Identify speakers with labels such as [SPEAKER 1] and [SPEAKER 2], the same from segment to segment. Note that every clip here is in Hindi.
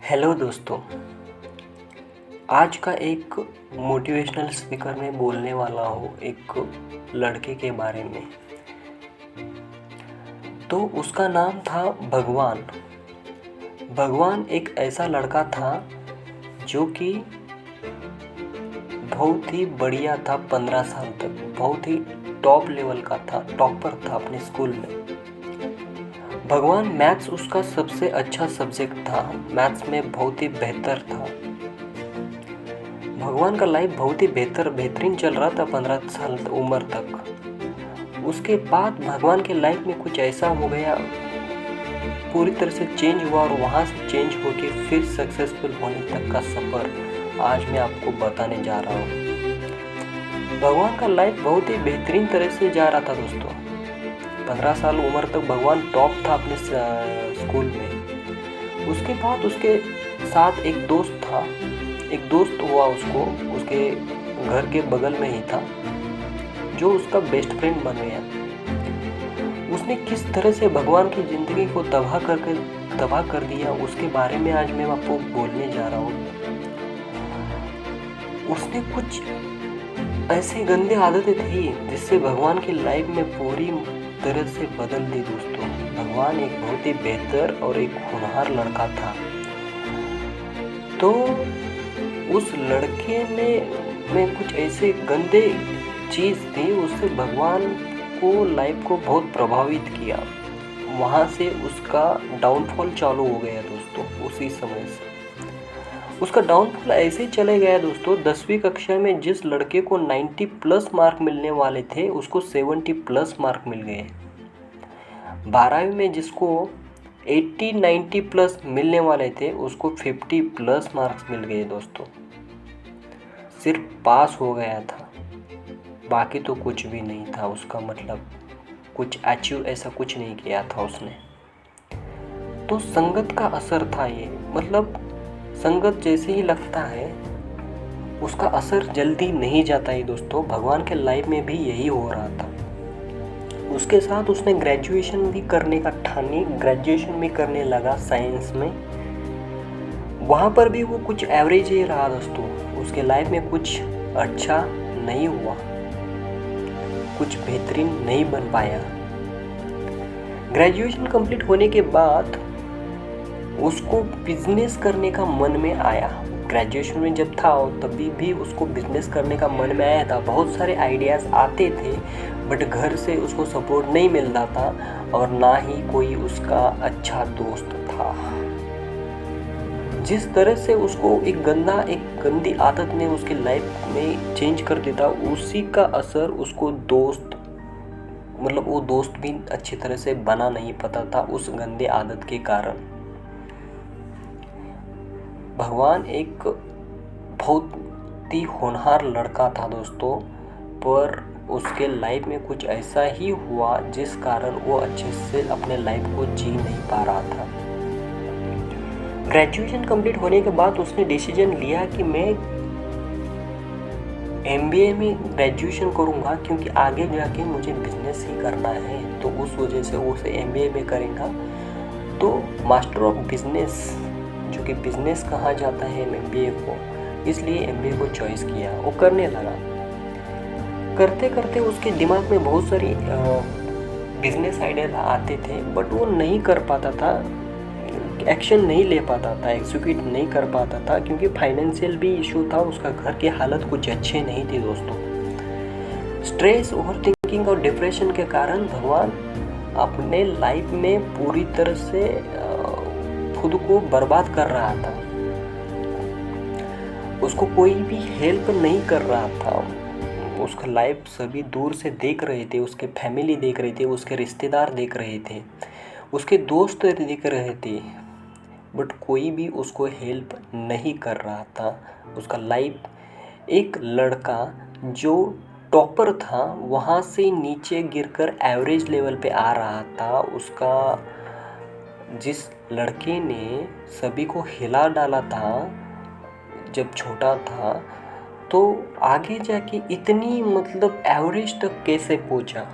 [SPEAKER 1] हेलो दोस्तों। आज का एक मोटिवेशनल स्पीकर में बोलने वाला हूँ एक लड़के के बारे में। तो उसका नाम था भगवान। भगवान एक ऐसा लड़का था जो कि बहुत ही बढ़िया था। 15 साल तक बहुत ही टॉप लेवल का था, टॉपर था अपने स्कूल में। भगवान मैथ्स उसका सबसे अच्छा सब्जेक्ट था, मैथ्स में बहुत ही बेहतर था। भगवान का लाइफ बहुत ही बेहतरीन चल रहा था 15 साल उम्र तक। उसके बाद भगवान के लाइफ में कुछ ऐसा हो गया, पूरी तरह से चेंज हुआ और वहाँ से चेंज होके फिर सक्सेसफुल होने तक का सफ़र आज मैं आपको बताने जा रहा हूँ। भगवान का लाइफ बहुत ही बेहतरीन तरह से जा रहा था दोस्तों। 15 साल उम्र तक भगवान टॉप था अपने स्कूल में। उसके बाद उसके साथ एक दोस्त था, एक दोस्त हुआ उसको, उसके घर के बगल में ही था, जो उसका बेस्ट फ्रेंड बन गया। उसने किस तरह से भगवान की ज़िंदगी को तबाह कर दिया, उसके बारे में आज मैं आपको बोलने जा रहा हूँ। उसने कुछ ऐसी गंदी आदतें थी जिससे भगवान की लाइफ में पूरी तरह से बदल दी दोस्तों। भगवान एक बहुत ही बेहतर और एक होनहार लड़का था। तो उस लड़के में कुछ ऐसे गंदे चीज़ थी, उससे भगवान को लाइफ को बहुत प्रभावित किया। वहाँ से उसका डाउनफॉल चालू हो गया दोस्तों। उसी समय से उसका डाउनफॉल ऐसे ही चले गया दोस्तों। 10वीं कक्षा में जिस लड़के को 90 प्लस मार्क मिलने वाले थे उसको 70 प्लस मार्क मिल गए। 12वीं में जिसको 80-90 प्लस मिलने वाले थे उसको 50 प्लस मार्क्स मिल गए दोस्तों। सिर्फ पास हो गया था, बाकी तो कुछ भी नहीं था उसका, मतलब कुछ अचीव ऐसा कुछ नहीं किया था उसने। तो संगत का असर था ये, मतलब संगत जैसे ही लगता है उसका असर जल्दी नहीं जाता है दोस्तों। भगवान के लाइफ में भी यही हो रहा था। उसके साथ उसने ग्रेजुएशन भी करने का ठानी, ग्रेजुएशन भी करने लगा साइंस में। वहाँ पर भी वो कुछ एवरेज ही रहा दोस्तों। उसके लाइफ में कुछ अच्छा नहीं हुआ, कुछ बेहतरीन नहीं बन पाया। ग्रेजुएशन कंप्लीट होने के बाद उसको बिजनेस करने का मन में आया। ग्रेजुएशन में जब था तभी भी उसको बिजनेस करने का मन में आया था। बहुत सारे आइडियाज़ आते थे बट घर से उसको सपोर्ट नहीं मिलता था और ना ही कोई उसका अच्छा दोस्त था। जिस तरह से उसको एक गंदी आदत ने उसकी लाइफ में चेंज कर देता, उसी का असर उसको वो दोस्त भी अच्छी तरह से बना नहीं पाता था उस गंदे आदत के कारण। भगवान एक बहुत ही होनहार लड़का था दोस्तों, पर उसके लाइफ में कुछ ऐसा ही हुआ जिस कारण वो अच्छे से अपने लाइफ को जी नहीं पा रहा था। ग्रेजुएशन कंप्लीट होने के बाद उसने डिसीजन लिया कि मैं एमबीए में ग्रेजुएशन करूँगा, क्योंकि आगे जाके मुझे बिजनेस ही करना है। तो उस वजह से वो उसे एमबीए में करेगा। तो मास्टर ऑफ बिजनेस, जो कि बिजनेस कहा जाता है एमबीए को, इसलिए एमबीए को चॉइस किया। वो करने लगा। करते करते उसके दिमाग में बहुत सारी बिजनेस आइडिया आते थे बट वो नहीं कर पाता था, एक्शन नहीं ले पाता था, एग्जीक्यूट नहीं कर पाता था, क्योंकि फाइनेंशियल भी इशू था। उसका घर की हालत कुछ अच्छे नहीं थी दोस्तों। स्ट्रेस, ओवर थिंकिंग और डिप्रेशन के कारण भगवान अपने लाइफ में पूरी तरह से खुद को बर्बाद कर रहा था। उसको कोई भी हेल्प नहीं कर रहा था। उसका लाइफ सभी दूर से देख रहे थे, उसके फैमिली देख रहे थे, उसके रिश्तेदार देख रहे थे, उसके दोस्त देख रहे थे, बट कोई भी उसको हेल्प नहीं कर रहा था। उसका लाइफ, एक लड़का जो टॉपर था वहाँ से नीचे गिरकर एवरेज लेवल पे आ रहा था। उसका, जिस लड़के ने सभी को हिला डाला था जब छोटा था, तो आगे जाके इतनी मतलब एवरेज तक कैसे पहुंचा,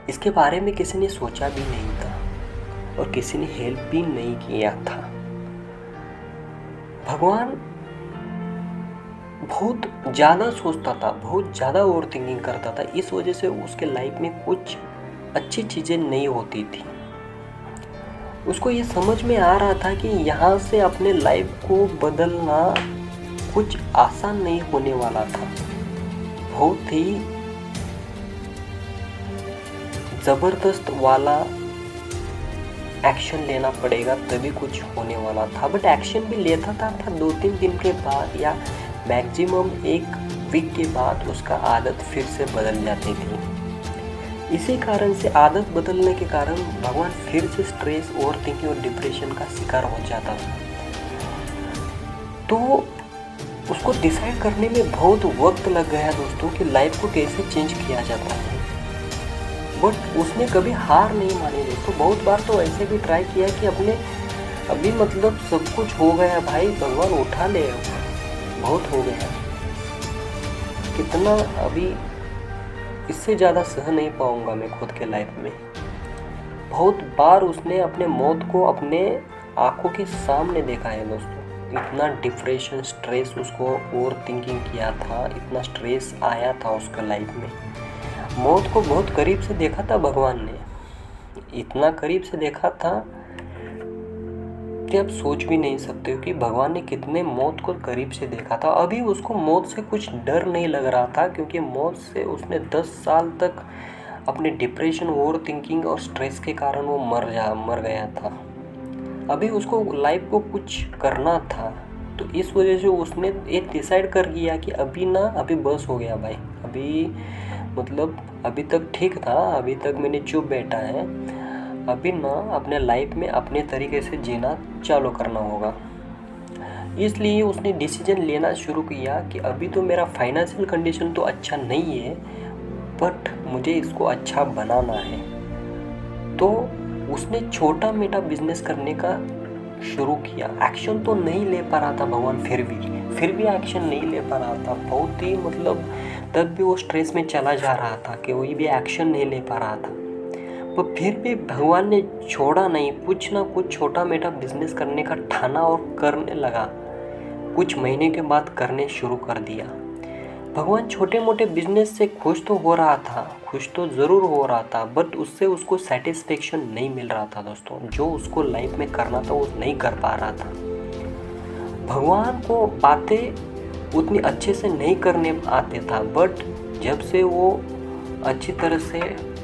[SPEAKER 1] इसके बारे में किसी ने सोचा भी नहीं था और किसी ने हेल्प भी नहीं किया था। भगवान बहुत ज़्यादा सोचता था, बहुत ज़्यादा ओवर थिंकिंग करता था, इस वजह से उसके लाइफ में कुछ अच्छी चीज़ें नहीं होती थी। उसको ये समझ में आ रहा था कि यहाँ से अपने लाइफ को बदलना कुछ आसान नहीं होने वाला था, बहुत ही ज़बरदस्त वाला एक्शन लेना पड़ेगा तभी कुछ होने वाला था। बट एक्शन भी लेता था 2-3 दिन के बाद या मैक्सिमम 1 वीक के बाद उसका आदत फिर से बदल जाती थी। इसी कारण से आदत बदलने के कारण भगवान फिर से स्ट्रेस, ओवर थिंकिंग और डिप्रेशन का शिकार हो जाता था। तो उसको डिसाइड करने में बहुत वक्त लग गया दोस्तों कि लाइफ को कैसे चेंज किया जाता है। बट उसने कभी हार नहीं मानी दोस्तों। बहुत बार तो ऐसे भी ट्राई किया कि अभी मतलब सब कुछ हो गया भाई, भगवान उठा ले, बहुत हो गया, कितना अभी इससे ज़्यादा सह नहीं पाऊंगा मैं खुद के लाइफ में। बहुत बार उसने अपने मौत को अपने आंखों के सामने देखा है दोस्तों। इतना डिप्रेशन, स्ट्रेस उसको ओवर थिंकिंग किया था, इतना स्ट्रेस आया था उसके लाइफ में। मौत को बहुत करीब से देखा था भगवान ने, इतना करीब से देखा था कि आप सोच भी नहीं सकते हो कि भगवान ने कितने मौत को करीब से देखा था। अभी उसको मौत से कुछ डर नहीं लग रहा था, क्योंकि मौत से उसने 10 साल तक अपने डिप्रेशन, ओवर थिंकिंग और स्ट्रेस के कारण वो मर गया था। अभी उसको लाइफ को कुछ करना था, तो इस वजह से उसने एक डिसाइड कर लिया कि अभी बस हो गया भाई। अभी तक ठीक था, अभी तक मैंने चुप बैठा है, अभी ना अपने लाइफ में अपने तरीके से जीना चालू करना होगा। इसलिए उसने डिसीजन लेना शुरू किया कि अभी तो मेरा फाइनेंशियल कंडीशन तो अच्छा नहीं है, बट मुझे इसको अच्छा बनाना है। तो उसने छोटा मोटा बिजनेस करने का शुरू किया। एक्शन तो नहीं ले पा रहा था भगवान, फिर भी एक्शन नहीं ले पा रहा था। बहुत ही तब भी वो स्ट्रेस में चला जा रहा था कि कोई भी एक्शन नहीं ले पा रहा था। पर फिर भी भगवान ने छोड़ा नहीं, कुछ ना कुछ छोटा मोटा बिजनेस करने का ठाना और करने लगा। कुछ महीने के बाद करने शुरू कर दिया। भगवान छोटे मोटे बिजनेस से खुश तो हो रहा था, खुश तो ज़रूर हो रहा था, बट उससे उसको सेटिस्फेक्शन नहीं मिल रहा था दोस्तों। जो उसको लाइफ में करना था वो नहीं कर पा रहा था। भगवान को बातें उतनी अच्छे से नहीं करने आते था, बट जब से वो अच्छी तरह से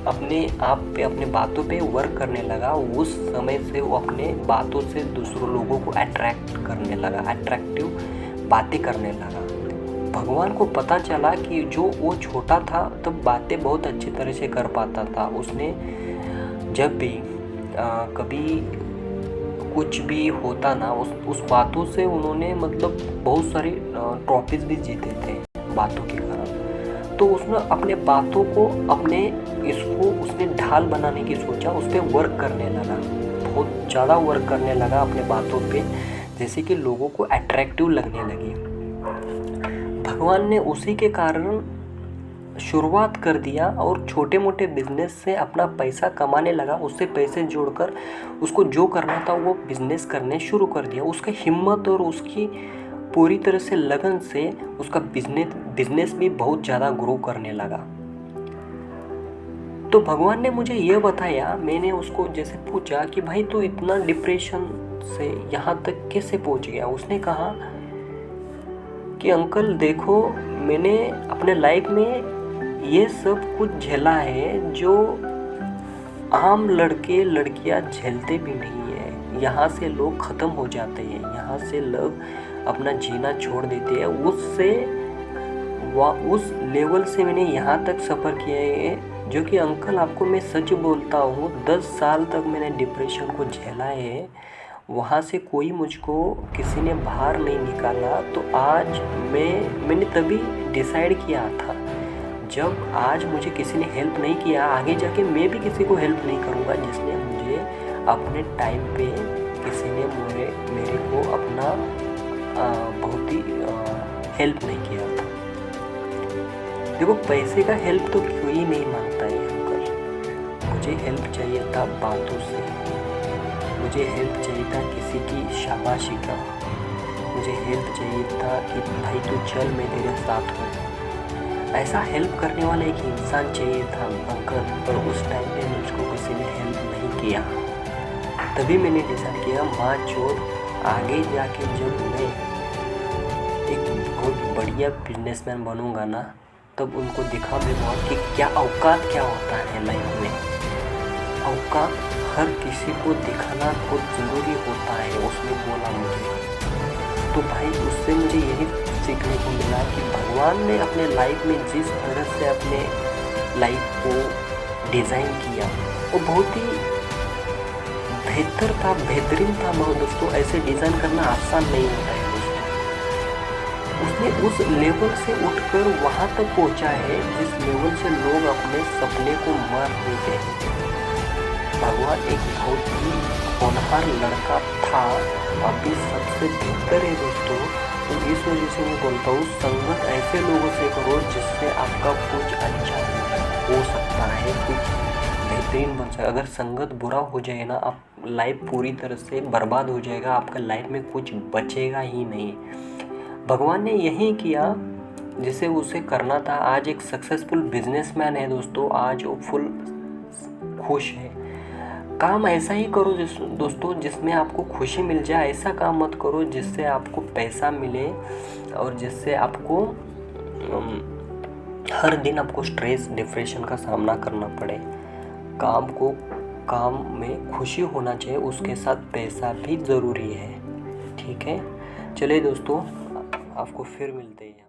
[SPEAKER 1] अपने आप पे, अपने बातों पे वर्क करने लगा, उस समय से वो अपने बातों से दूसरों लोगों को अट्रैक्ट करने लगा, अट्रैक्टिव बातें करने लगा। भगवान को पता चला कि जो वो छोटा था तब बातें बहुत अच्छी तरह से कर पाता था। उसने जब भी कभी कुछ भी होता ना, उस बातों से उन्होंने बहुत सारे ट्रॉफीज भी जीते थे बातों के कारण। तो उसने अपने बातों को उसने ढाल बनाने की सोचा, उस पर वर्क करने लगा, बहुत ज़्यादा वर्क करने लगा अपने बातों पे, जैसे कि लोगों को अट्रैक्टिव लगने लगी। भगवान ने उसी के कारण शुरुआत कर दिया और छोटे मोटे बिजनेस से अपना पैसा कमाने लगा। उससे पैसे जोड़कर उसको जो करना था वो बिजनेस करने शुरू कर दिया। उसकी हिम्मत और उसकी पूरी तरह से लगन से उसका बिजनेस भी बहुत ज़्यादा ग्रो करने लगा। तो भगवान ने मुझे ये बताया, मैंने उसको जैसे पूछा कि भाई तू इतना डिप्रेशन से यहाँ तक कैसे पहुँच गया। उसने कहा कि अंकल देखो, मैंने अपने लाइफ में ये सब कुछ झेला है जो आम लड़के लड़कियां झेलते भी नहीं है। यहाँ से लोग ख़त्म हो जाते हैं, यहाँ से लोग अपना जीना छोड़ देते हैं। उस लेवल से मैंने यहाँ तक सफ़र किया है, जो कि अंकल आपको मैं सच बोलता हूँ, 10 साल तक मैंने डिप्रेशन को झेला है। वहाँ से कोई मुझको किसी ने बाहर नहीं निकाला। तो आज मैंने तभी डिसाइड किया था, जब आज मुझे किसी ने हेल्प नहीं किया, आगे जाके मैं भी किसी को हेल्प नहीं करूँगा जिसने मुझे अपने टाइम पे किसी ने मेरे को अपना बहुत ही हेल्प नहीं किया था। देखो, पैसे का हेल्प तो कोई नहीं मांगता है अंकल। मुझे हेल्प चाहिए था बातों से, मुझे हेल्प चाहिए था किसी की शाबाशी का, मुझे हेल्प चाहिए था कि भाई तू चल, मैं तेरे साथ हूँ। ऐसा हेल्प करने वाला एक इंसान चाहिए था मगर पर उस टाइम पे मुझको किसी ने हेल्प नहीं किया। तभी मैंने डिसाइड किया माँ चोद आगे जाके जब मैं एक बहुत बढ़िया बिजनेसमैन बनूंगा ना, तब उनको दिखा दूंगा कि क्या औकात क्या होता है लाइफ में। औकात हर किसी को दिखाना बहुत ज़रूरी होता है, उसने बोला मुझे। तो भाई उससे मुझे यही सीखने को मिला कि भगवान ने अपने लाइफ में जिस तरह से अपने लाइफ को डिज़ाइन किया वो बहुत ही बेहतर था, बेहतरीन था दोस्तों। ऐसे डिज़ाइन करना आसान नहीं होता है दोस्तों। उसने उस लेवल से उठकर वहाँ तक पहुँचा है जिस लेवल से लोग अपने सपने को मार देते हैं। भगवान एक बहुत ही होनहार लड़का था, अभी सबसे बेहतर है दोस्तों। तो इस वजह से मैं बोलता हूँ संगत ऐसे लोगों से करो जिससे आपका कुछ अच्छा हो सकता है, कुछ बेहतरीन बन सकता है। अगर संगत बुरा हो जाए ना, आप लाइफ पूरी तरह से बर्बाद हो जाएगा, आपका लाइफ में कुछ बचेगा ही नहीं। भगवान ने यही किया जिसे उसे करना था। आज एक सक्सेसफुल बिजनेसमैन है दोस्तों, आज वो फुल खुश है। काम ऐसा ही करो दोस्तों जिसमें आपको खुशी मिल जाए। ऐसा काम मत करो जिससे आपको पैसा मिले और जिससे आपको हर दिन आपको स्ट्रेस डिप्रेशन का सामना करना पड़े। काम में खुशी होना चाहिए, उसके साथ पैसा भी ज़रूरी है। ठीक है, चलिए दोस्तों, आपको फिर मिलते हैं।